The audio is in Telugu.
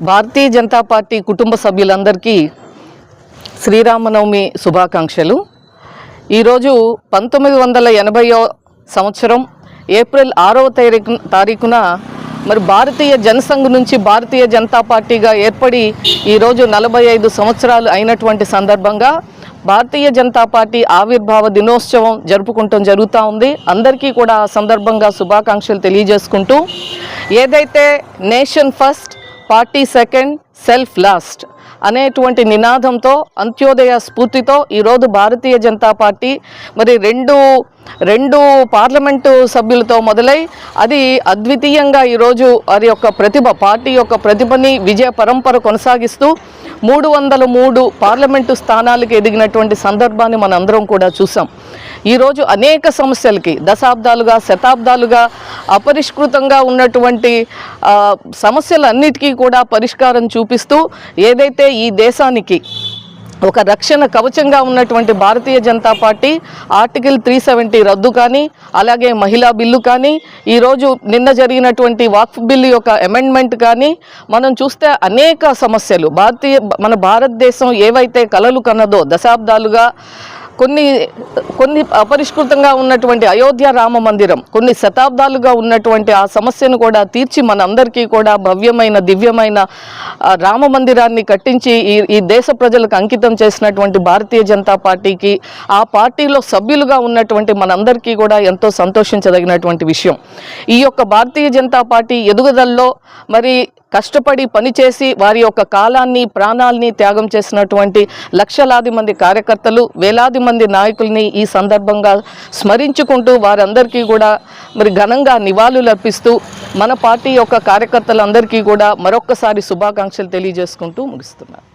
భారతీయ జనతా పార్టీ కుటుంబ సభ్యులందరికీ శ్రీరామనవమి శుభాకాంక్షలు. ఈరోజు 1980వ సంవత్సరం ఏప్రిల్ 6వ తారీఖున మరి భారతీయ జనసంఘ్ నుంచి భారతీయ జనతా పార్టీగా ఏర్పడి ఈరోజు 45 సంవత్సరాలు అయినటువంటి సందర్భంగా భారతీయ జనతా పార్టీ ఆవిర్భావ దినోత్సవం జరుపుకుంటం జరుగుతూ ఉంది. అందరికీ కూడా ఆ సందర్భంగా శుభాకాంక్షలు తెలియజేసుకుంటూ, ఏదైతే nation first party second self last అనేటువంటి నినాదంతో అంత్యోదయ స్ఫూర్తితో ఈరోజు భారతీయ జనతా పార్టీ మరి రెండు పార్లమెంటు సభ్యులతో మొదలై అది అద్వితీయంగా ఈరోజు వారి యొక్క పార్టీ యొక్క ప్రతిభని విజయ పరంపర కొనసాగిస్తూ 303 పార్లమెంటు స్థానాలకు ఎదిగినటువంటి సందర్భాన్ని మనందరం కూడా చూసాం. ఈరోజు అనేక సమస్యలకి దశాబ్దాలుగా శతాబ్దాలుగా అపరిష్కృతంగా ఉన్నటువంటి సమస్యలన్నిటికీ కూడా పరిష్కారం చూపిస్తూ ఏదైతే ఈ దేశానికి ఒక రక్షణ కవచంగా ఉన్నటువంటి భారతీయ జనతా పార్టీ ఆర్టికల్ 370 రద్దు కానీ, అలాగే మహిళా బిల్లు కానీ, ఈరోజు నిన్న జరిగినటువంటి వక్ఫ్ బిల్లు యొక్క అమెండ్మెంట్ కానీ మనం చూస్తే అనేక సమస్యలు మన భారతదేశం ఏవైతే కలలు కన్నదో దశాబ్దాలుగా కొన్ని అపరిష్కృతంగా ఉన్నటువంటి అయోధ్య రామ మందిరం కొన్ని శతాబ్దాలుగా ఉన్నటువంటి ఆ సమస్యను కూడా తీర్చి మనందరికీ కూడా భవ్యమైన దివ్యమైన రామ మందిరాన్ని కట్టించి ఈ దేశ ప్రజలకు అంకితం చేసినటువంటి భారతీయ జనతా పార్టీకి, ఆ పార్టీలో సభ్యులుగా ఉన్నటువంటి మనందరికీ కూడా ఎంతో సంతోషించదగినటువంటి విషయం. ఈ యొక్క భారతీయ జనతా పార్టీ ఎదుగుదలలో మరి కష్టపడి పనిచేసి వారి యొక్క కాలాన్ని ప్రాణాలని త్యాగం చేసినటువంటి లక్షలాది మంది కార్యకర్తలు, వేలాది మంది నాయకుల్ని ఈ సందర్భంగా స్మరించుకుంటూ వారందరికీ కూడా మరి ఘనంగా నివాళులు అర్పిస్తూ మన పార్టీ యొక్క కార్యకర్తలందరికీ కూడా మరొక్కసారి శుభాకాంక్షలు తెలియజేసుకుంటూ ముగిస్తున్నాను.